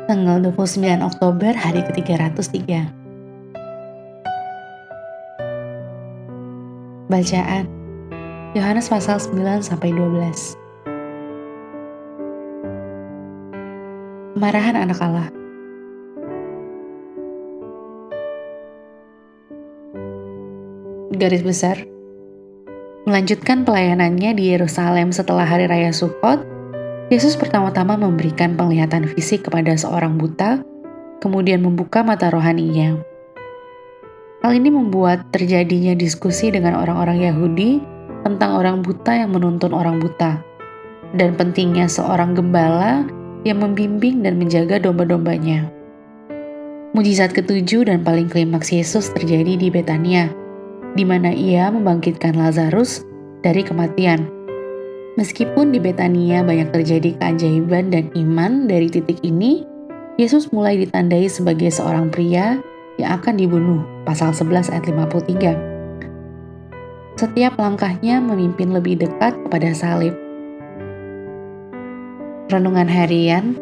Tanggal 29 Oktober hari ke-303. Bacaan Yohanes pasal 9-12. Kemarahan anak Allah. Garis besar, melanjutkan pelayanannya di Yerusalem setelah hari raya Sukkot, Yesus pertama-tama memberikan penglihatan fisik kepada seorang buta, kemudian membuka mata rohaninya. Hal ini membuat terjadinya diskusi dengan orang-orang Yahudi tentang orang buta yang menuntun orang buta, dan pentingnya seorang gembala yang membimbing dan menjaga domba-dombanya. Mujizat ketujuh dan paling klimaks Yesus terjadi di Betania, di mana ia membangkitkan Lazarus dari kematian. Meskipun di Betania banyak terjadi keajaiban dan iman dari titik ini, Yesus mulai ditandai sebagai seorang pria yang akan dibunuh, pasal 11 ayat 53. Setiap langkahnya memimpin lebih dekat kepada salib. Renungan harian,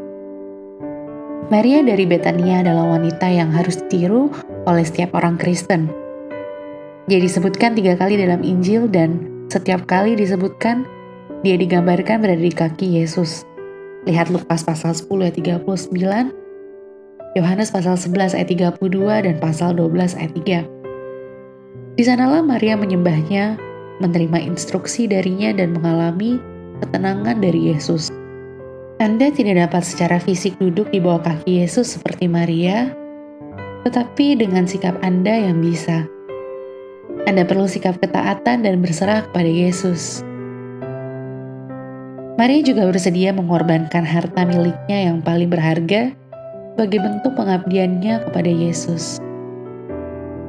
Maria dari Betania adalah wanita yang harus ditiru oleh setiap orang Kristen. Dia disebutkan 3 kali dalam Injil dan setiap kali disebutkan, dia digambarkan berada di kaki Yesus. Lihat Lukas pasal 10 ayat 39, Yohanes pasal 11 ayat 32, dan pasal 12 ayat 3. Di sanalah Maria menyembahnya, menerima instruksi darinya dan mengalami ketenangan dari Yesus. Anda tidak dapat secara fisik duduk di bawah kaki Yesus seperti Maria, tetapi dengan sikap Anda yang bisa. Anda perlu sikap ketaatan dan berserah kepada Yesus. Maria juga bersedia mengorbankan harta miliknya yang paling berharga sebagai bentuk pengabdiannya kepada Yesus,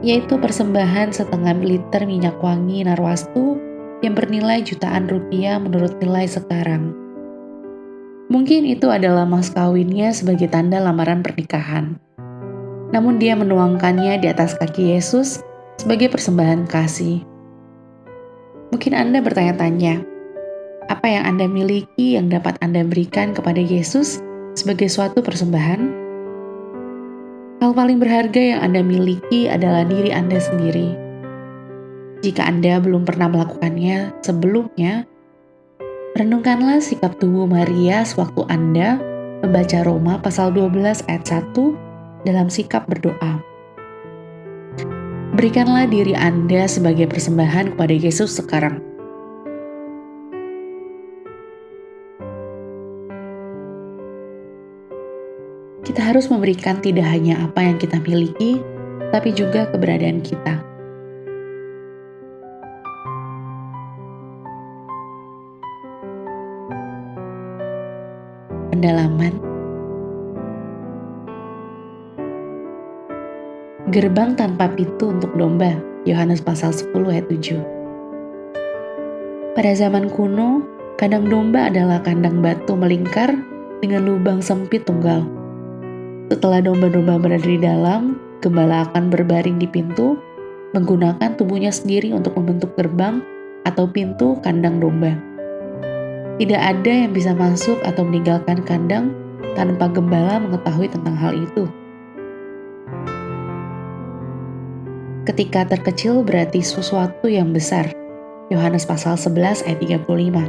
yaitu persembahan setengah liter minyak wangi narwastu yang bernilai jutaan rupiah menurut nilai sekarang. Mungkin itu adalah mas kawinnya sebagai tanda lamaran pernikahan. Namun dia menuangkannya di atas kaki Yesus sebagai persembahan kasih. Mungkin Anda bertanya-tanya, apa yang Anda miliki yang dapat Anda berikan kepada Yesus sebagai suatu persembahan? Hal paling berharga yang Anda miliki adalah diri Anda sendiri. Jika Anda belum pernah melakukannya sebelumnya, renungkanlah sikap tubuh Maria sewaktu Anda membaca Roma pasal 12 ayat 1 dalam sikap berdoa. Berikanlah diri Anda sebagai persembahan kepada Yesus sekarang. Kita harus memberikan tidak hanya apa yang kita miliki, tapi juga keberadaan kita. Pendalaman. Gerbang tanpa pintu untuk domba, Yohanes pasal 10 ayat 7. Pada zaman kuno, kandang domba adalah kandang batu melingkar dengan lubang sempit tunggal. Setelah domba-domba berada di dalam, gembala akan berbaring di pintu, menggunakan tubuhnya sendiri untuk membentuk gerbang atau pintu kandang domba. Tidak ada yang bisa masuk atau meninggalkan kandang tanpa gembala mengetahui tentang hal itu. Ketika terkecil berarti sesuatu yang besar. Yohanes pasal 11 ayat 35.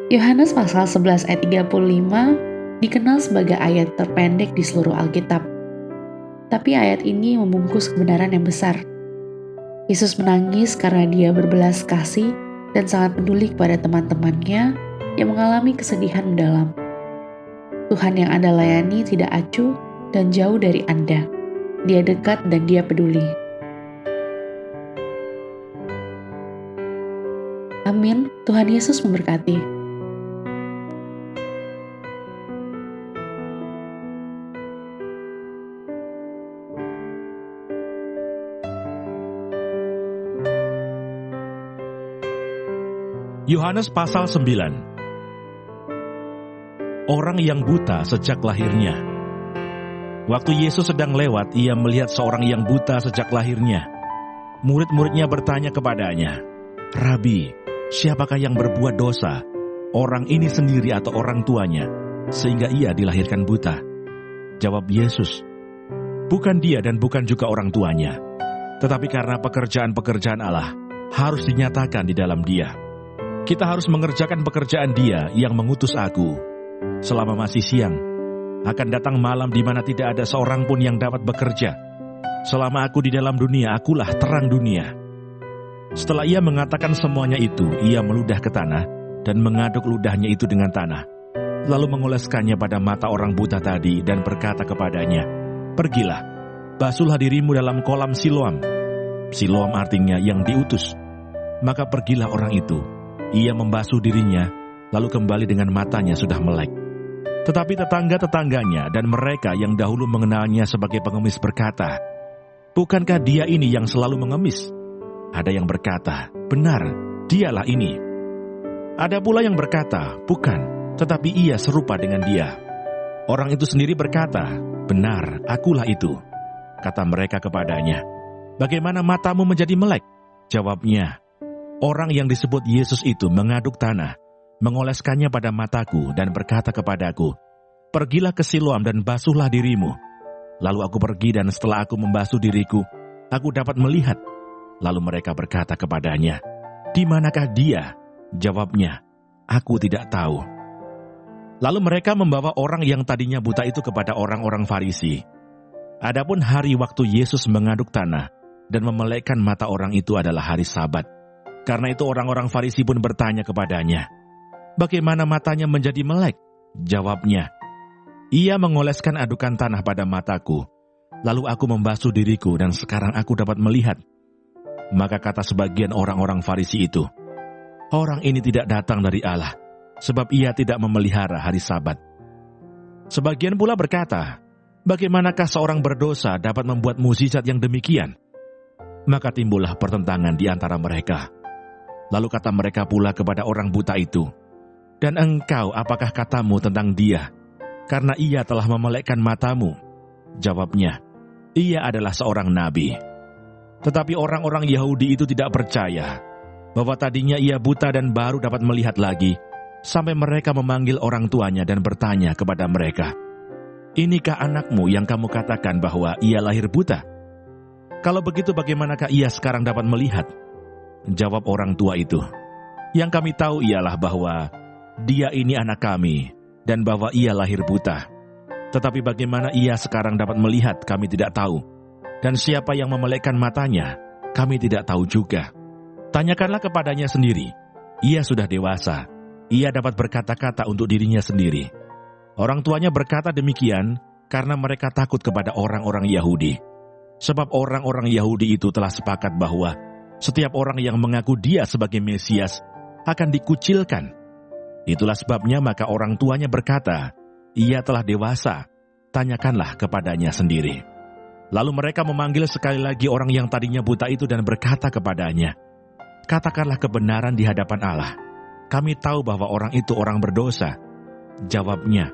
Yohanes pasal 11 ayat 35 dikenal sebagai ayat terpendek di seluruh Alkitab. Tapi ayat ini membungkus kebenaran yang besar. Yesus menangis karena dia berbelas kasih dan sangat peduli kepada teman-temannya yang mengalami kesedihan mendalam. Tuhan yang Anda layani tidak acuh dan jauh dari Anda. Dia dekat dan dia peduli. Amin. Tuhan Yesus memberkati. Yohanes pasal 9. Orang yang buta sejak lahirnya. Waktu Yesus sedang lewat, ia melihat seorang yang buta sejak lahirnya. Murid-muridnya bertanya kepadanya, "Rabi, siapakah yang berbuat dosa, orang ini sendiri atau orang tuanya, sehingga ia dilahirkan buta?" Jawab Yesus, "Bukan dia dan bukan juga orang tuanya, tetapi karena pekerjaan-pekerjaan Allah harus dinyatakan di dalam dia. Kita harus mengerjakan pekerjaan Dia yang mengutus aku. Selama masih siang, akan datang malam di mana tidak ada seorang pun yang dapat bekerja. Selama aku di dalam dunia, akulah terang dunia." Setelah ia mengatakan semuanya itu, ia meludah ke tanah dan mengaduk ludahnya itu dengan tanah, lalu mengoleskannya pada mata orang buta tadi dan berkata kepadanya, "Pergilah, basuhlah dirimu dalam kolam Siloam." Siloam artinya yang diutus. Maka pergilah orang itu. Ia membasuh dirinya, lalu kembali dengan matanya sudah melek. Tetapi tetangga-tetangganya dan mereka yang dahulu mengenalnya sebagai pengemis berkata, "Bukankah dia ini yang selalu mengemis?" Ada yang berkata, "Benar, dialah ini." Ada pula yang berkata, "Bukan, tetapi ia serupa dengan dia." Orang itu sendiri berkata, "Benar, akulah itu." Kata mereka kepadanya, "Bagaimana matamu menjadi melek?" Jawabnya, "Orang yang disebut Yesus itu mengaduk tanah, mengoleskannya pada mataku dan berkata kepadaku, 'Pergilah ke Siloam dan basuhlah dirimu.' Lalu aku pergi dan setelah aku membasuh diriku, aku dapat melihat." Lalu mereka berkata kepadanya, "Di manakah dia?" Jawabnya, "Aku tidak tahu." Lalu mereka membawa orang yang tadinya buta itu kepada orang-orang Farisi. Adapun hari waktu Yesus mengaduk tanah dan memelekkan mata orang itu adalah hari Sabat. Karena itu orang-orang Farisi pun bertanya kepadanya, "Bagaimana matanya menjadi melek?" Jawabnya, "Ia mengoleskan adukan tanah pada mataku, lalu aku membasuh diriku dan sekarang aku dapat melihat." Maka kata sebagian orang-orang Farisi itu, "Orang ini tidak datang dari Allah, sebab ia tidak memelihara hari Sabat." Sebagian pula berkata, "Bagaimanakah seorang berdosa dapat membuat mukjizat yang demikian?" Maka timbullah pertentangan di antara mereka. Lalu kata mereka pula kepada orang buta itu, "Dan engkau apakah katamu tentang dia? Karena ia telah memelekkan matamu." Jawabnya, "Ia adalah seorang nabi." Tetapi orang-orang Yahudi itu tidak percaya bahwa tadinya ia buta dan baru dapat melihat lagi, sampai mereka memanggil orang tuanya dan bertanya kepada mereka, "Inikah anakmu yang kamu katakan bahwa ia lahir buta? Kalau begitu bagaimanakah ia sekarang dapat melihat?" Jawab orang tua itu, "Yang kami tahu ialah bahwa dia ini anak kami dan bahwa ia lahir buta. Tetapi bagaimana ia sekarang dapat melihat kami tidak tahu. Dan siapa yang memelekkan matanya, kami tidak tahu juga. Tanyakanlah kepadanya sendiri. Ia sudah dewasa. Ia dapat berkata-kata untuk dirinya sendiri." Orang tuanya berkata demikian karena mereka takut kepada orang-orang Yahudi. Sebab orang-orang Yahudi itu telah sepakat bahwa setiap orang yang mengaku dia sebagai Mesias akan dikucilkan. Itulah sebabnya maka orang tuanya berkata, "Ia telah dewasa, tanyakanlah kepadanya sendiri." Lalu mereka memanggil sekali lagi orang yang tadinya buta itu dan berkata kepadanya, "Katakanlah kebenaran di hadapan Allah. Kami tahu bahwa orang itu orang berdosa." Jawabnya,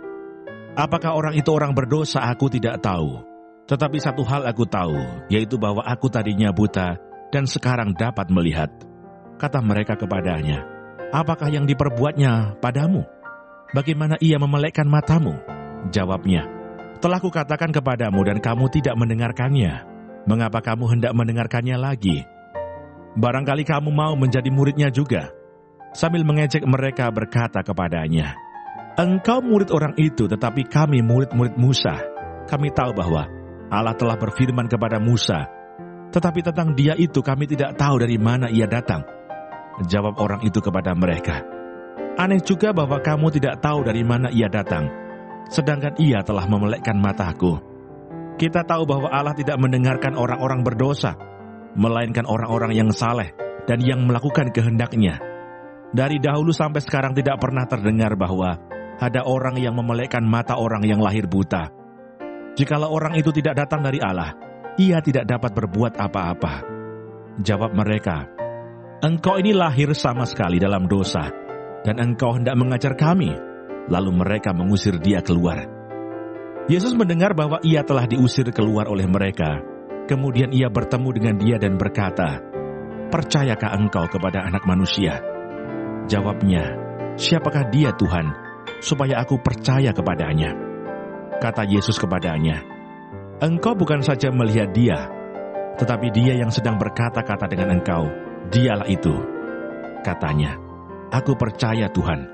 "Apakah orang itu orang berdosa aku tidak tahu. Tetapi satu hal aku tahu, yaitu bahwa aku tadinya buta dan sekarang dapat melihat." Kata mereka kepadanya, "Apakah yang diperbuatnya padamu? Bagaimana ia memelekkan matamu?" Jawabnya, "Telah kukatakan kepadamu dan kamu tidak mendengarkannya. Mengapa kamu hendak mendengarkannya lagi? Barangkali kamu mau menjadi muridnya juga." Sambil mengejek mereka berkata kepadanya, "Engkau murid orang itu, tetapi kami murid-murid Musa. Kami tahu bahwa Allah telah berfirman kepada Musa, tetapi tentang dia itu kami tidak tahu dari mana ia datang." Jawab orang itu kepada mereka, "Aneh juga bahwa kamu tidak tahu dari mana ia datang, sedangkan ia telah memelekkan mataku. Kita tahu bahwa Allah tidak mendengarkan orang-orang berdosa, melainkan orang-orang yang saleh dan yang melakukan kehendak-Nya. Dari dahulu sampai sekarang tidak pernah terdengar bahwa ada orang yang memelekkan mata orang yang lahir buta. Jikalau orang itu tidak datang dari Allah, ia tidak dapat berbuat apa-apa." Jawab mereka, "Engkau ini lahir sama sekali dalam dosa, dan engkau hendak mengajar kami." Lalu mereka mengusir dia keluar. Yesus mendengar bahwa ia telah diusir keluar oleh mereka. Kemudian ia bertemu dengan dia dan berkata, "Percayakah engkau kepada Anak Manusia?" Jawabnya, "Siapakah dia Tuhan? supaya aku percaya kepadanya." Kata Yesus kepadanya, "Engkau bukan saja melihat dia, tetapi dia yang sedang berkata-kata dengan engkau, dialah itu." Katanya, "Aku percaya Tuhan."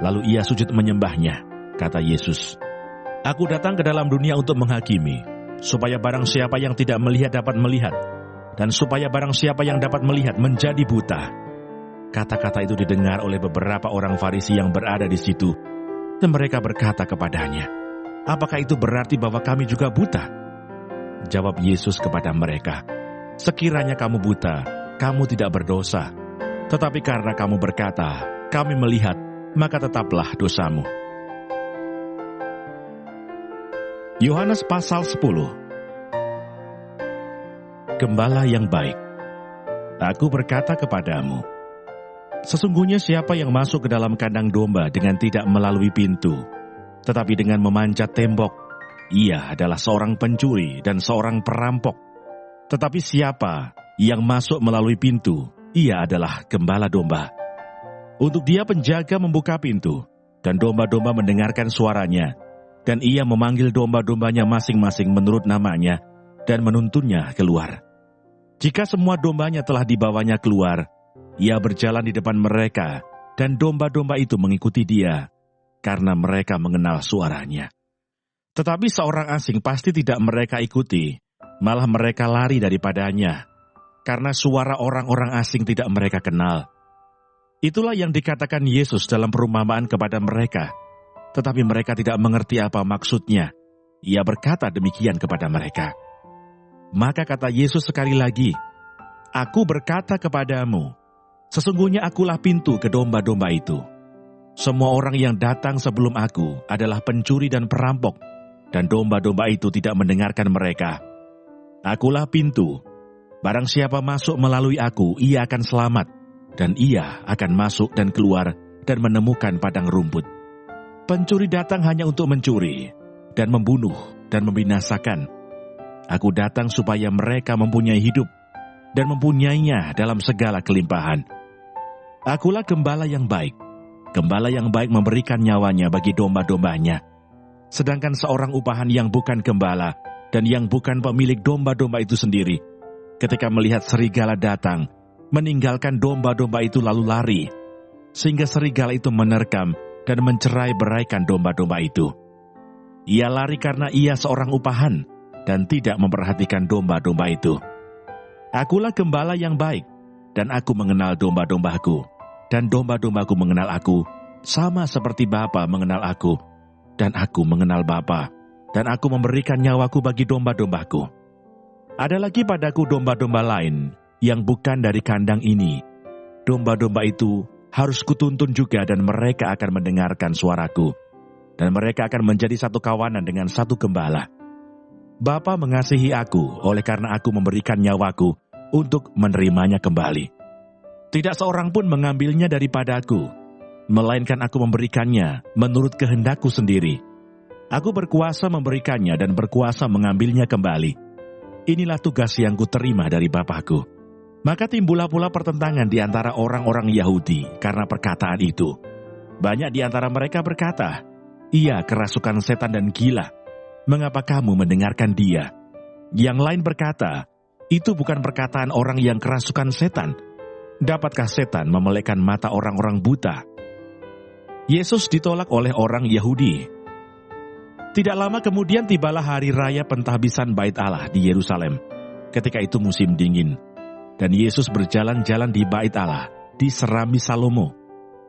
Lalu ia sujud menyembahnya. Kata Yesus, "Aku datang ke dalam dunia untuk menghakimi, supaya barang siapa yang tidak melihat dapat melihat, dan supaya barang siapa yang dapat melihat menjadi buta." Kata-kata itu didengar oleh beberapa orang Farisi yang berada di situ, dan mereka berkata kepadanya, "Apakah itu berarti bahwa kami juga buta?" Jawab Yesus kepada mereka, "Sekiranya kamu buta, kamu tidak berdosa. Tetapi karena kamu berkata, 'Kami melihat,' maka tetaplah dosamu." Yohanes pasal 10. Gembala yang baik. Aku berkata kepadamu, sesungguhnya siapa yang masuk ke dalam kandang domba dengan tidak melalui pintu, tetapi dengan memanjat tembok, ia adalah seorang pencuri dan seorang perampok. Tetapi siapa yang masuk melalui pintu, ia adalah gembala domba. Untuk dia penjaga membuka pintu, dan domba-domba mendengarkan suaranya, dan ia memanggil domba-dombanya masing-masing menurut namanya, dan menuntunnya keluar. Jika semua dombanya telah dibawanya keluar, ia berjalan di depan mereka, dan domba-domba itu mengikuti dia, karena mereka mengenal suaranya. Tetapi seorang asing pasti tidak mereka ikuti, malah mereka lari daripadanya, karena suara orang-orang asing tidak mereka kenal. Itulah yang dikatakan Yesus dalam perumpamaan kepada mereka, tetapi mereka tidak mengerti apa maksudnya. Ia berkata demikian kepada mereka. Maka kata Yesus sekali lagi, "Aku berkata kepadamu, sesungguhnya akulah pintu ke domba-domba itu. Semua orang yang datang sebelum aku adalah pencuri dan perampok, dan domba-domba itu tidak mendengarkan mereka. Akulah pintu. Barang siapa masuk melalui aku, ia akan selamat, dan ia akan masuk dan keluar dan menemukan padang rumput. Pencuri datang hanya untuk mencuri, dan membunuh, dan membinasakan. Aku datang supaya mereka mempunyai hidup, dan mempunyainya dalam segala kelimpahan. Akulah gembala yang baik. Gembala yang baik memberikan nyawanya bagi domba-dombanya. Sedangkan seorang upahan yang bukan gembala, dan yang bukan pemilik domba-domba itu sendiri, ketika melihat serigala datang, meninggalkan domba-domba itu lalu lari, sehingga serigala itu menerkam dan mencerai-beraikan domba-domba itu. Ia lari karena ia seorang upahan, dan tidak memperhatikan domba-domba itu. Akulah gembala yang baik, dan aku mengenal domba-dombaku, dan domba-dombaku mengenal aku, sama seperti Bapa mengenal aku, dan aku mengenal Bapa, dan aku memberikan nyawaku bagi domba-dombaku. Ada lagi padaku domba-domba lain, yang bukan dari kandang ini. Domba-domba itu harus kutuntun juga, dan mereka akan mendengarkan suaraku, dan mereka akan menjadi satu kawanan dengan satu gembala. Bapa mengasihi aku oleh karena aku memberikan nyawaku untuk menerimanya kembali. Tidak seorang pun mengambilnya daripadaku, melainkan aku memberikannya menurut kehendakku sendiri. Aku berkuasa memberikannya dan berkuasa mengambilnya kembali. Inilah tugas yang kuterima dari Bapakku." Maka timbullah pula pertentangan di antara orang-orang Yahudi karena perkataan itu. Banyak di antara mereka berkata, "Ia kerasukan setan dan gila. Mengapa kamu mendengarkan dia?" Yang lain berkata, "Itu bukan perkataan orang yang kerasukan setan. Dapatkah setan memelekkan mata orang-orang buta?" Yesus ditolak oleh orang Yahudi. Tidak lama kemudian tibalah hari raya pentahbisan Bait Allah di Yerusalem. Ketika itu musim dingin, dan Yesus berjalan-jalan di Bait Allah, di Serambi Salomo.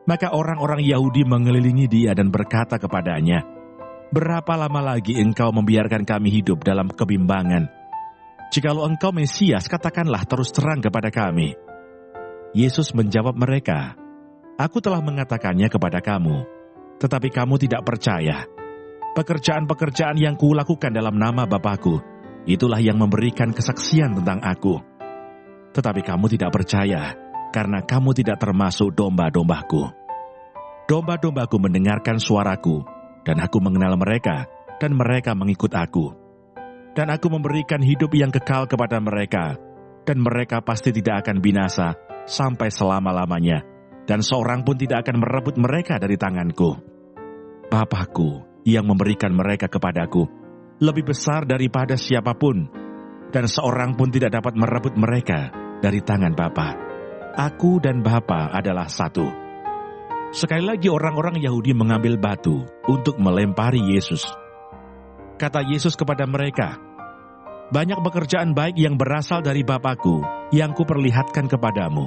Maka orang-orang Yahudi mengelilingi dia dan berkata kepadanya, "Berapa lama lagi engkau membiarkan kami hidup dalam kebimbangan? Jikalau engkau Mesias, katakanlah terus terang kepada kami." Yesus menjawab mereka, "Aku telah mengatakannya kepada kamu, tetapi kamu tidak percaya. Pekerjaan-pekerjaan yang kulakukan dalam nama Bapakku, itulah yang memberikan kesaksian tentang aku. Tetapi kamu tidak percaya, karena kamu tidak termasuk domba-dombaku. Domba-dombaku mendengarkan suaraku, dan aku mengenal mereka, dan mereka mengikut aku. Dan aku memberikan hidup yang kekal kepada mereka, dan mereka pasti tidak akan binasa sampai selama-lamanya, dan seorang pun tidak akan merebut mereka dari tanganku." Bapa-Ku yang memberikan mereka kepadaku lebih besar daripada siapapun, dan seorang pun tidak dapat merebut mereka dari tangan Bapa. Aku dan Bapa adalah satu." Sekali lagi orang-orang Yahudi mengambil batu untuk melempari Yesus. Kata Yesus kepada mereka, "Banyak pekerjaan baik yang berasal dari Bapa-Ku yang kuperlihatkan kepadamu.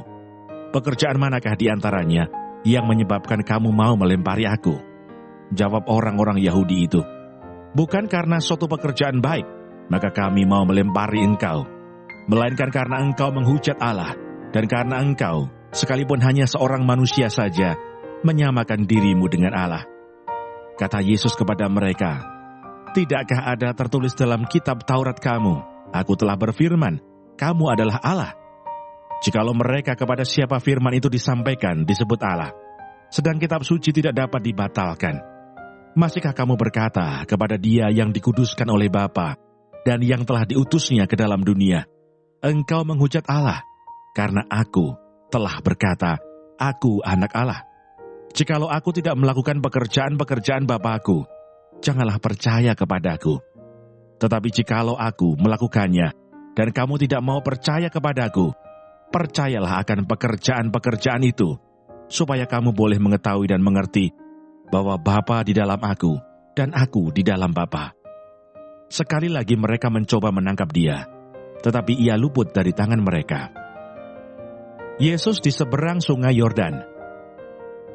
Pekerjaan manakah di antaranya yang menyebabkan kamu mau melempari aku?" Jawab orang-orang Yahudi itu, "Bukan karena suatu pekerjaan baik, maka kami mau melempari engkau, melainkan karena engkau menghujat Allah, dan karena engkau, sekalipun hanya seorang manusia saja, menyamakan dirimu dengan Allah." Kata Yesus kepada mereka, "Tidakkah ada tertulis dalam kitab Taurat kamu, Aku telah berfirman, kamu adalah Allah?" Jikalau mereka kepada siapa firman itu disampaikan disebut Allah, sedang kitab suci tidak dapat dibatalkan, masihkah kamu berkata kepada Dia yang dikuduskan oleh Bapa dan yang telah diutusnya ke dalam dunia, "Engkau menghujat Allah, karena Aku telah berkata, Aku anak Allah"? Jikalau Aku tidak melakukan pekerjaan-pekerjaan Bapa-Ku, janganlah percaya kepadaku. Tetapi jikalau Aku melakukannya, dan kamu tidak mau percaya kepadaku, percayalah akan pekerjaan-pekerjaan itu, supaya kamu boleh mengetahui dan mengerti bahwa Bapa di dalam Aku, dan Aku di dalam Bapa. Sekali lagi mereka mencoba menangkap Dia, tetapi Ia luput dari tangan mereka. Yesus di seberang sungai Yordan.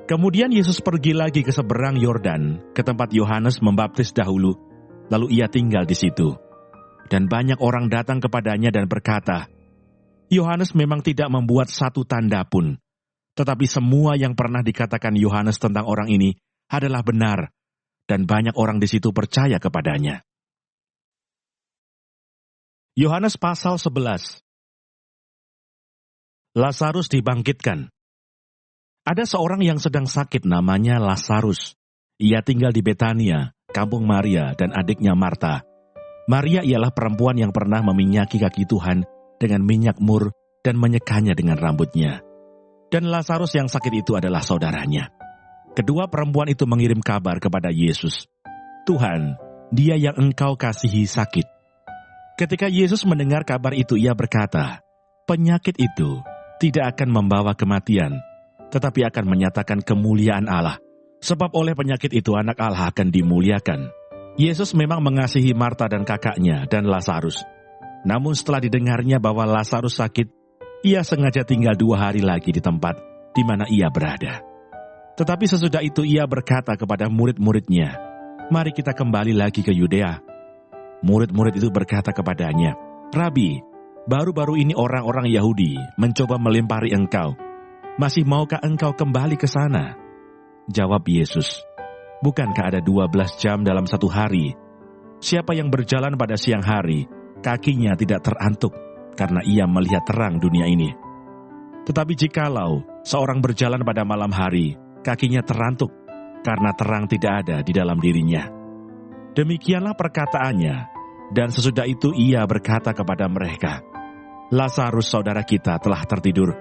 Kemudian Yesus pergi lagi ke seberang Yordan, ke tempat Yohanes membaptis dahulu, lalu Ia tinggal di situ. Dan banyak orang datang kepadanya dan berkata, "Yohanes memang tidak membuat satu tanda pun, tetapi semua yang pernah dikatakan Yohanes tentang orang ini adalah benar, dan banyak orang di situ percaya kepadanya." Yohanes pasal 11. Lazarus dibangkitkan. Ada seorang yang sedang sakit namanya Lazarus. Ia tinggal di Betania, kampung Maria dan adiknya Marta. Maria ialah perempuan yang pernah meminyaki kaki Tuhan dengan minyak mur dan menyekanya dengan rambutnya. Dan Lazarus yang sakit itu adalah saudaranya. Kedua perempuan itu mengirim kabar kepada Yesus, "Tuhan, dia yang engkau kasihi sakit." Ketika Yesus mendengar kabar itu, ia berkata, "Penyakit itu tidak akan membawa kematian, tetapi akan menyatakan kemuliaan Allah, sebab oleh penyakit itu anak Allah akan dimuliakan." Yesus memang mengasihi Marta dan kakaknya dan Lazarus. Namun setelah didengarnya bahwa Lazarus sakit, ia sengaja tinggal 2 hari lagi di tempat di mana ia berada. Tetapi sesudah itu ia berkata kepada murid-muridnya, "Mari kita kembali lagi ke Yudea." Murid-murid itu berkata kepadanya, "Rabi, baru-baru ini orang-orang Yahudi mencoba melempari engkau. Masih maukah engkau kembali ke sana?" Jawab Yesus, "Bukankah ada 12 jam dalam satu hari? Siapa yang berjalan pada siang hari, kakinya tidak terantuk, karena ia melihat terang dunia ini. Tetapi jikalau seorang berjalan pada malam hari, kakinya terantuk, karena terang tidak ada di dalam dirinya." Demikianlah perkataannya, dan sesudah itu ia berkata kepada mereka, "Lazarus saudara kita telah tertidur,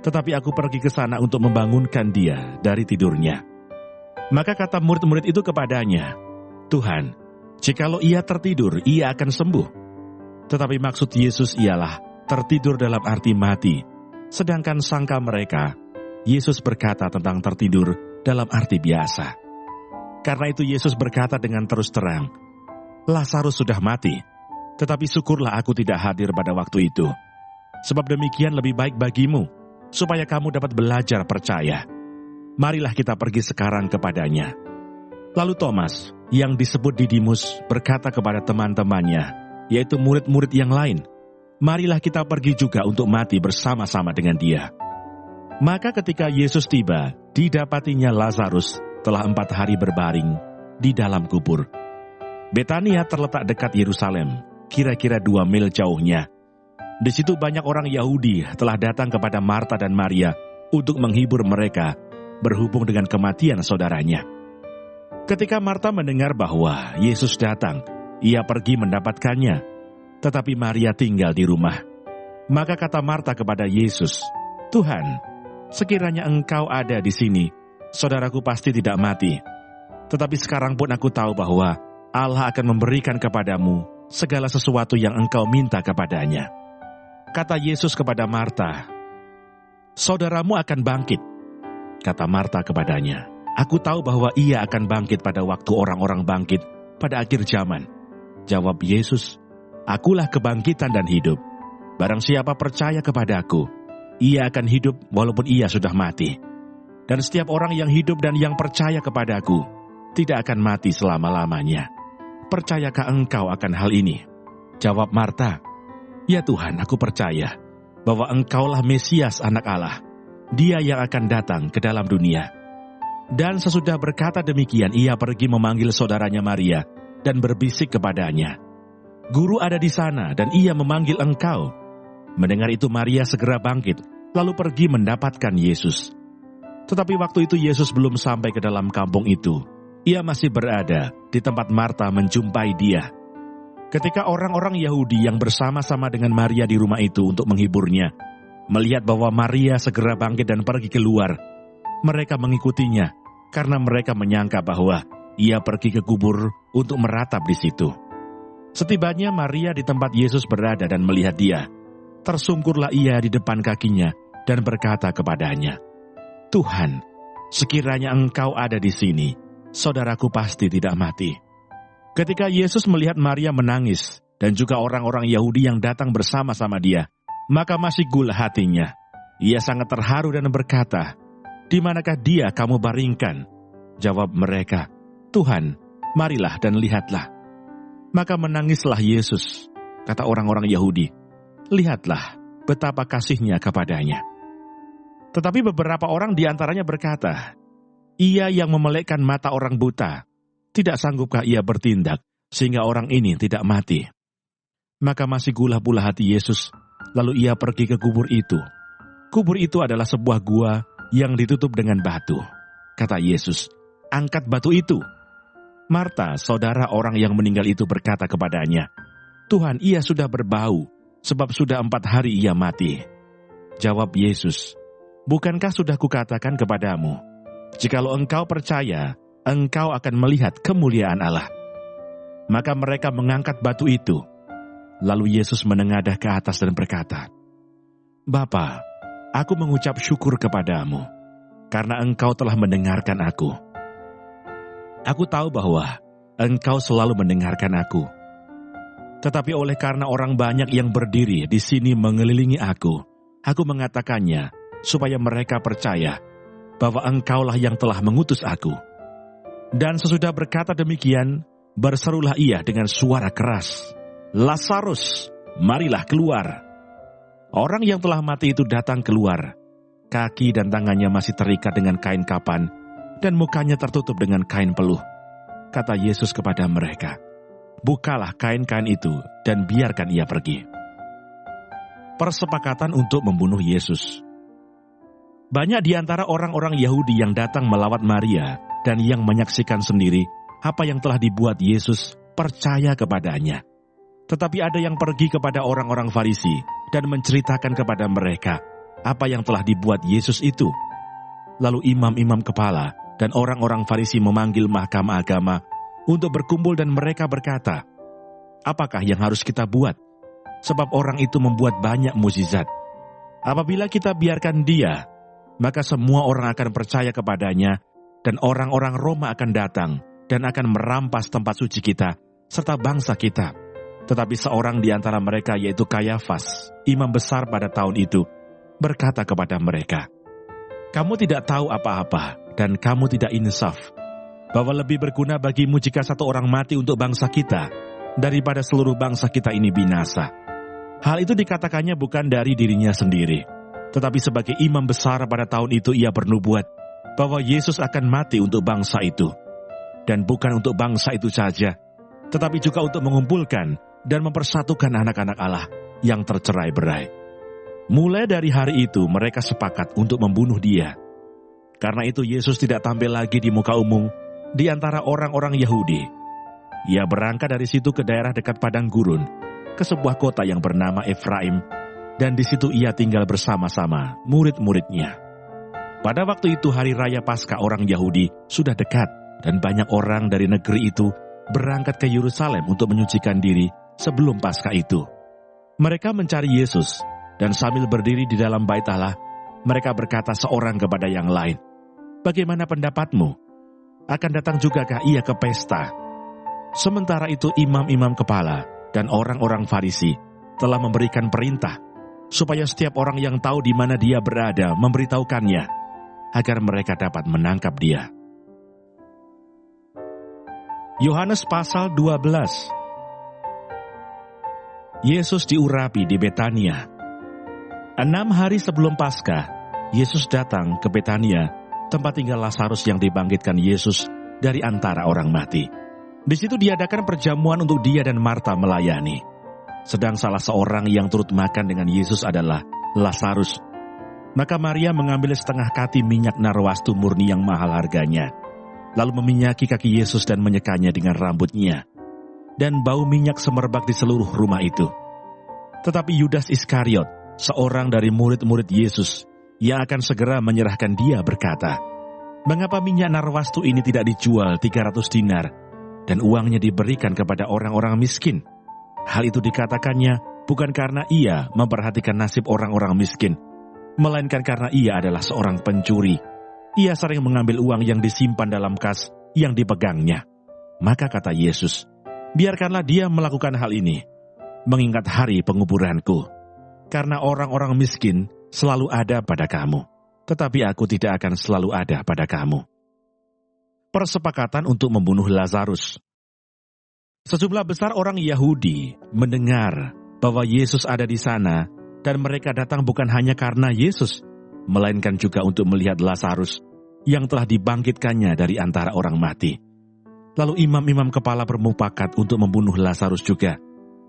tetapi aku pergi ke sana untuk membangunkan dia dari tidurnya." Maka kata murid-murid itu kepadanya, "Tuhan, jikalau ia tertidur, ia akan sembuh." Tetapi maksud Yesus ialah tertidur dalam arti mati, sedangkan sangka mereka, Yesus berkata tentang tertidur dalam arti biasa. Karena itu Yesus berkata dengan terus terang, "Lazarus sudah mati, tetapi syukurlah aku tidak hadir pada waktu itu. Sebab demikian lebih baik bagimu, supaya kamu dapat belajar percaya. Marilah kita pergi sekarang kepadanya." Lalu Thomas, yang disebut Didimus, berkata kepada teman-temannya, yaitu murid-murid yang lain, "Marilah kita pergi juga untuk mati bersama-sama dengan dia." Maka ketika Yesus tiba, didapatinya Lazarus telah 4 hari berbaring di dalam kubur. Betania terletak dekat Yerusalem, kira-kira 2 mil jauhnya. Di situ banyak orang Yahudi telah datang kepada Marta dan Maria untuk menghibur mereka berhubung dengan kematian saudaranya. Ketika Marta mendengar bahwa Yesus datang, ia pergi mendapatkannya, tetapi Maria tinggal di rumah. Maka kata Marta kepada Yesus, "Tuhan, sekiranya engkau ada di sini, saudaraku pasti tidak mati. Tetapi sekarang pun aku tahu bahwa Allah akan memberikan kepadamu segala sesuatu yang engkau minta kepadanya. Kata Yesus kepada Marta, saudaramu akan bangkit. Kata Marta kepadanya, aku tahu bahwa ia akan bangkit pada waktu orang-orang bangkit pada akhir zaman. Jawab Yesus, akulah kebangkitan dan hidup. Barang siapa percaya kepadaku, ia akan hidup walaupun ia sudah mati. Dan setiap orang yang hidup dan yang percaya kepadaku tidak akan mati selama-lamanya. Percayakah engkau akan hal ini? Jawab Marta, ya Tuhan, aku percaya bahwa engkaulah Mesias anak Allah, dia yang akan datang ke dalam dunia. Dan sesudah berkata demikian, ia pergi memanggil saudaranya Maria dan berbisik kepadanya, Guru ada di sana dan ia memanggil engkau. Mendengar itu Maria segera bangkit, lalu pergi mendapatkan Yesus. Tetapi waktu itu Yesus belum sampai ke dalam kampung itu. Ia masih berada di tempat Marta menjumpai dia. Ketika orang-orang Yahudi yang bersama-sama dengan Maria di rumah itu untuk menghiburnya, melihat bahwa Maria segera bangkit dan pergi keluar, mereka mengikutinya karena mereka menyangka bahwa ia pergi ke kubur untuk meratap di situ. Setibanya Maria di tempat Yesus berada dan melihat dia, tersungkurlah ia di depan kakinya dan berkata kepadanya, Tuhan, sekiranya engkau ada di sini, saudaraku pasti tidak mati. Ketika Yesus melihat Maria menangis dan juga orang-orang Yahudi yang datang bersama-sama dia, maka masih gula hatinya. Ia sangat terharu dan berkata, di manakah dia kamu baringkan? Jawab mereka, Tuhan, marilah dan lihatlah. Maka menangislah Yesus. Kata orang-orang Yahudi, lihatlah betapa kasihnya kepadanya. Tetapi beberapa orang di antaranya berkata, ia yang memelekkan mata orang buta, tidak sanggupkah ia bertindak sehingga orang ini tidak mati? Maka masih gula pula hati Yesus, lalu ia pergi ke kubur itu. Kubur itu adalah sebuah gua yang ditutup dengan batu. Kata Yesus, angkat batu itu. Marta, saudara orang yang meninggal itu berkata kepadanya, Tuhan, ia sudah berbau, sebab sudah 4 hari ia mati. Jawab Yesus, bukankah sudah kukatakan kepadamu, jikalau engkau percaya, engkau akan melihat kemuliaan Allah. Maka mereka mengangkat batu itu. Lalu Yesus menengadah ke atas dan berkata, Bapa, aku mengucap syukur kepadamu, karena engkau telah mendengarkan aku. Aku tahu bahwa engkau selalu mendengarkan aku. Tetapi oleh karena orang banyak yang berdiri di sini mengelilingi aku mengatakannya, supaya mereka percaya bahwa engkaulah yang telah mengutus aku. Dan sesudah berkata demikian, berserulah ia dengan suara keras, Lazarus, marilah keluar. Orang yang telah mati itu datang keluar. Kaki dan tangannya masih terikat dengan kain kapan, dan mukanya tertutup dengan kain peluh. Kata Yesus kepada mereka, bukalah kain-kain itu dan biarkan ia pergi. Persepakatan untuk membunuh Yesus. Banyak di antara orang-orang Yahudi yang datang melawat Maria dan yang menyaksikan sendiri apa yang telah dibuat Yesus percaya kepadanya. Tetapi ada yang pergi kepada orang-orang Farisi dan menceritakan kepada mereka apa yang telah dibuat Yesus itu. Lalu imam-imam kepala dan orang-orang Farisi memanggil mahkamah agama untuk berkumpul dan mereka berkata, apakah yang harus kita buat? Sebab orang itu membuat banyak mukjizat. Apabila kita biarkan dia, maka semua orang akan percaya kepadanya dan orang-orang Roma akan datang dan akan merampas tempat suci kita serta bangsa kita. Tetapi seorang di antara mereka yaitu Kayafas, imam besar pada tahun itu, berkata kepada mereka, kamu tidak tahu apa-apa dan kamu tidak insaf, bahwa lebih berguna bagimu jika satu orang mati untuk bangsa kita, daripada seluruh bangsa kita ini binasa. Hal itu dikatakannya bukan dari dirinya sendiri, tetapi sebagai imam besar pada tahun itu ia bernubuat, bahwa Yesus akan mati untuk bangsa itu. Dan bukan untuk bangsa itu saja, tetapi juga untuk mengumpulkan dan mempersatukan anak-anak Allah yang tercerai-berai. Mulai dari hari itu mereka sepakat untuk membunuh dia. Karena itu Yesus tidak tampil lagi di muka umum di antara orang-orang Yahudi. Ia berangkat dari situ ke daerah dekat padang gurun, ke sebuah kota yang bernama Efraim, dan di situ ia tinggal bersama-sama murid-muridnya. Pada waktu itu hari raya Paskah orang Yahudi sudah dekat. dan banyak orang dari negeri itu berangkat ke Yerusalem untuk menyucikan diri sebelum Paskah itu. Mereka mencari Yesus, dan sambil berdiri di dalam bait Allah, mereka berkata seorang kepada yang lain, "Bagaimana pendapatmu? Akan datang jugakah ia ke pesta?" Sementara itu imam-imam kepala dan orang-orang Farisi telah memberikan perintah supaya setiap orang yang tahu di mana dia berada memberitahukannya, agar mereka dapat menangkap dia. Yohanes pasal 12. Yesus diurapi di Betania. 6 hari sebelum Paskah, Yesus datang ke Betania, tempat tinggal Lazarus yang dibangkitkan Yesus dari antara orang mati. Di situ diadakan perjamuan untuk dia dan Marta melayani. Sedang salah seorang yang turut makan dengan Yesus adalah Lazarus. Maka Maria mengambil setengah kati minyak narwastu murni yang mahal harganya, lalu meminyaki kaki Yesus dan menyekanya dengan rambutnya. Dan bau minyak semerbak di seluruh rumah itu. Tetapi Yudas Iskariot, seorang dari murid-murid Yesus, yang akan segera menyerahkan dia berkata, "Mengapa minyak narwastu ini tidak dijual 300 dinar, dan uangnya diberikan kepada orang-orang miskin?" Hal itu dikatakannya bukan karena ia memperhatikan nasib orang-orang miskin, melainkan karena ia adalah seorang pencuri. Ia sering mengambil uang yang disimpan dalam kas yang dipegangnya. Maka kata Yesus, "Biarkanlah dia melakukan hal ini, mengingat hari penguburanku. Karena orang-orang miskin selalu ada pada kamu, tetapi aku tidak akan selalu ada pada kamu." Persepakatan untuk membunuh Lazarus. Sejumlah besar orang Yahudi mendengar bahwa Yesus ada di sana, dan mereka datang bukan hanya karena Yesus, melainkan juga untuk melihat Lazarus yang telah dibangkitkannya dari antara orang mati. Lalu imam-imam kepala bermufakat untuk membunuh Lazarus juga,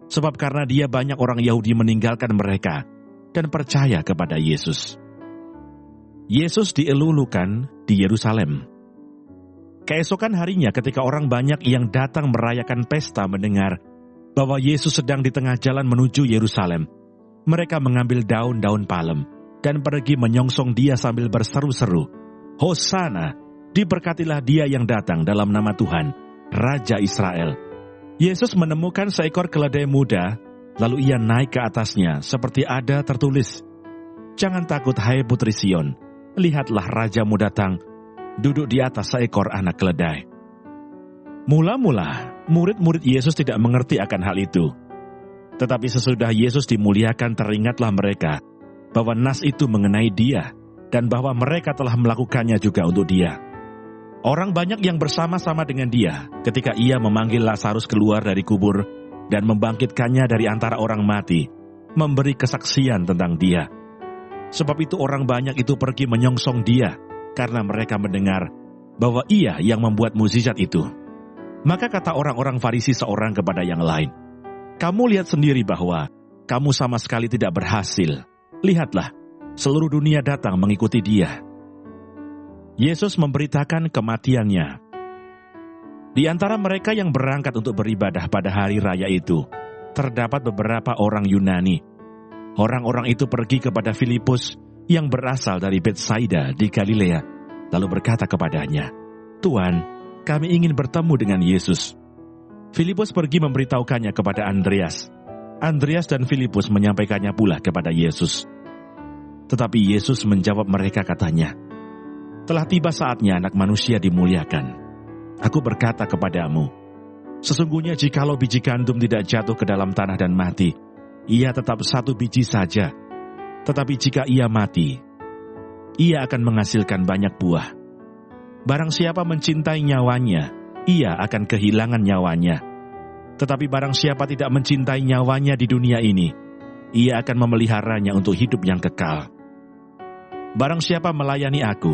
sebab karena dia banyak orang Yahudi meninggalkan mereka dan percaya kepada Yesus. Yesus dielulukan di Yerusalem. Keesokan harinya ketika orang banyak yang datang merayakan pesta mendengar bahwa Yesus sedang di tengah jalan menuju Yerusalem, mereka mengambil daun-daun palem dan pergi menyongsong dia sambil berseru-seru, "Hosana, diberkatilah dia yang datang dalam nama Tuhan, Raja Israel." Yesus menemukan seekor keledai muda, lalu ia naik ke atasnya seperti ada tertulis, "Jangan takut hai putri Sion, lihatlah rajamu datang, duduk di atas seekor anak keledai." Mula-mula, murid-murid Yesus tidak mengerti akan hal itu. Tetapi sesudah Yesus dimuliakan teringatlah mereka bahwa nas itu mengenai dia, dan bahwa mereka telah melakukannya juga untuk dia. Orang banyak yang bersama-sama dengan dia ketika ia memanggil Lazarus keluar dari kubur dan membangkitkannya dari antara orang mati, memberi kesaksian tentang dia. Sebab itu orang banyak itu pergi menyongsong dia, karena mereka mendengar bahwa ia yang membuat mukjizat itu. Maka kata orang-orang Farisi seorang kepada yang lain, "Kamu lihat sendiri bahwa kamu sama sekali tidak berhasil. Lihatlah, seluruh dunia datang mengikuti dia." Yesus memberitakan kematiannya. Di antara mereka yang berangkat untuk beribadah pada hari raya itu, terdapat beberapa orang Yunani. Orang-orang itu pergi kepada Filipus yang berasal dari Betsaida di Galilea, lalu berkata kepadanya, "Tuan, kami ingin bertemu dengan Yesus." Filipus pergi memberitahukannya kepada Andreas. Andreas dan Filipus menyampaikannya pula kepada Yesus. Tetapi Yesus menjawab mereka katanya, "Telah tiba saatnya anak manusia dimuliakan. Aku berkata kepadamu, sesungguhnya jikalau biji gandum tidak jatuh ke dalam tanah dan mati, ia tetap satu biji saja. Tetapi jika ia mati, ia akan menghasilkan banyak buah. Barang siapa mencintai nyawanya, ia akan kehilangan nyawanya. Tetapi barang siapa tidak mencintai nyawanya di dunia ini, ia akan memeliharanya untuk hidup yang kekal. Barang siapa melayani aku,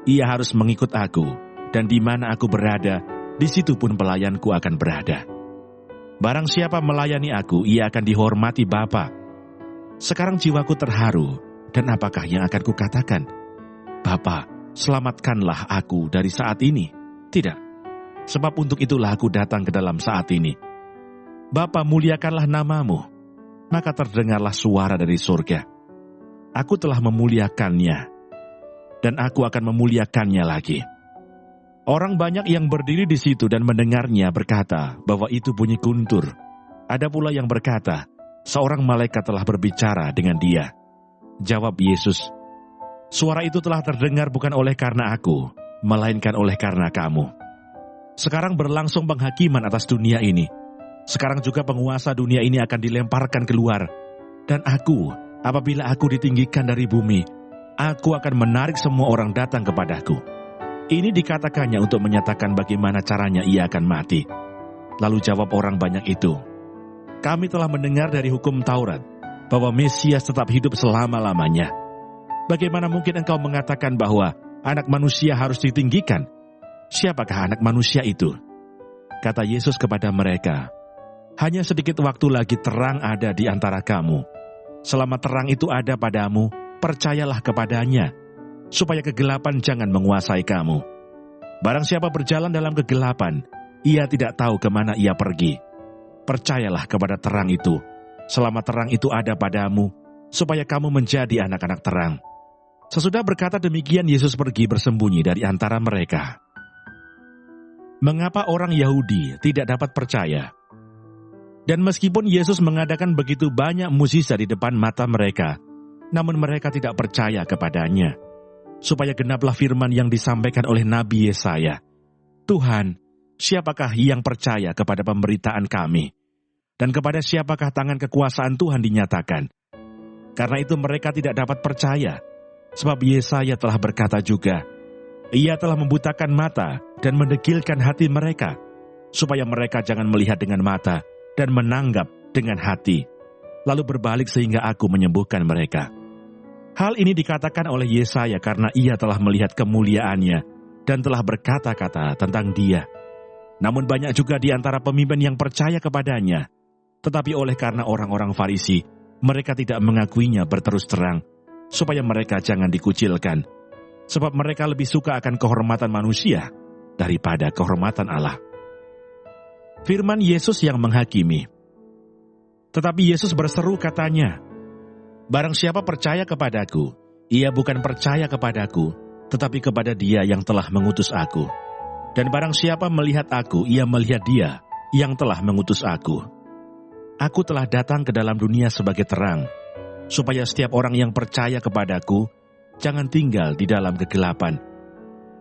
ia harus mengikut aku, dan di mana aku berada, di situ pun pelayanku akan berada. Barang siapa melayani aku, ia akan dihormati Bapa. Sekarang jiwaku terharu, dan apakah yang akan kukatakan? Bapa, selamatkanlah aku dari saat ini. Tidak, sebab untuk itulah aku datang ke dalam saat ini. Bapa, muliakanlah namamu." Maka terdengarlah suara dari surga, "Aku telah memuliakannya, dan aku akan memuliakannya lagi." Orang banyak yang berdiri di situ dan mendengarnya berkata bahwa itu bunyi guntur. Ada pula yang berkata, seorang malaikat telah berbicara dengan dia. Jawab Yesus, suara itu telah terdengar bukan oleh karena aku, melainkan oleh karena kamu. Sekarang berlangsung penghakiman atas dunia ini. Sekarang juga penguasa dunia ini akan dilemparkan keluar. Dan aku, apabila aku ditinggikan dari bumi, aku akan menarik semua orang datang kepadaku. Ini dikatakannya untuk menyatakan bagaimana caranya ia akan mati. Lalu jawab orang banyak itu, kami telah mendengar dari hukum Taurat bahwa Mesias tetap hidup selama-lamanya. Bagaimana mungkin engkau mengatakan bahwa anak manusia harus ditinggikan? Siapakah anak manusia itu? Kata Yesus kepada mereka, hanya sedikit waktu lagi terang ada di antara kamu. Selama terang itu ada padamu, percayalah kepadanya, supaya kegelapan jangan menguasai kamu. Barang siapa berjalan dalam kegelapan, ia tidak tahu kemana ia pergi. Percayalah kepada terang itu, selama terang itu ada padamu, supaya kamu menjadi anak-anak terang. Sesudah berkata demikian, Yesus pergi bersembunyi dari antara mereka. Mengapa orang Yahudi tidak dapat percaya? Dan meskipun Yesus mengadakan begitu banyak mukjizat di depan mata mereka, namun mereka tidak percaya kepadanya. Supaya genaplah firman yang disampaikan oleh Nabi Yesaya. Tuhan, siapakah yang percaya kepada pemberitaan kami? Dan kepada siapakah tangan kekuasaan Tuhan dinyatakan? Karena itu mereka tidak dapat percaya. Sebab Yesaya telah berkata juga, ia telah membutakan mata dan mendegilkan hati mereka, supaya mereka jangan melihat dengan mata dan menanggap dengan hati, lalu berbalik sehingga aku menyembuhkan mereka. Hal ini dikatakan oleh Yesaya karena ia telah melihat kemuliaannya dan telah berkata-kata tentang dia. Namun banyak juga di antara pemimpin yang percaya kepadanya, tetapi oleh karena orang-orang Farisi, mereka tidak mengakuinya berterus terang, supaya mereka jangan dikucilkan, sebab mereka lebih suka akan kehormatan manusia daripada kehormatan Allah. Firman Yesus yang menghakimi. Tetapi Yesus berseru katanya, barang siapa percaya kepadaku, ia bukan percaya kepadaku, tetapi kepada dia yang telah mengutus aku. Dan barang siapa melihat aku, ia melihat dia yang telah mengutus aku. Aku telah datang ke dalam dunia sebagai terang, supaya setiap orang yang percaya kepadaku, jangan tinggal di dalam kegelapan.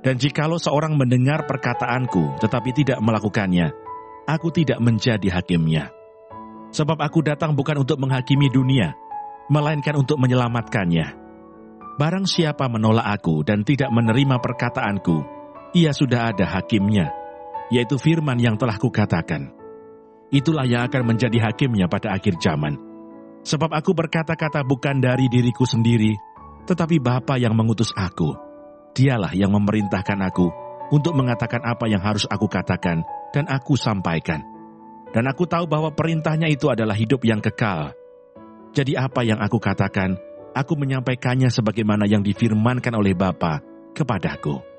Dan jikalau seorang mendengar perkataanku, tetapi tidak melakukannya, aku tidak menjadi hakimnya. Sebab aku datang bukan untuk menghakimi dunia, melainkan untuk menyelamatkannya. Barang siapa menolak aku dan tidak menerima perkataanku, ia sudah ada hakimnya, yaitu firman yang telah kukatakan. Itulah yang akan menjadi hakimnya pada akhir zaman. Sebab aku berkata-kata bukan dari diriku sendiri, tetapi Bapa yang mengutus aku. Dialah yang memerintahkan aku untuk mengatakan apa yang harus aku katakan dan aku sampaikan. Dan aku tahu bahwa perintahnya itu adalah hidup yang kekal. Jadi apa yang aku katakan, aku menyampaikannya sebagaimana yang difirmankan oleh Bapa kepadaku.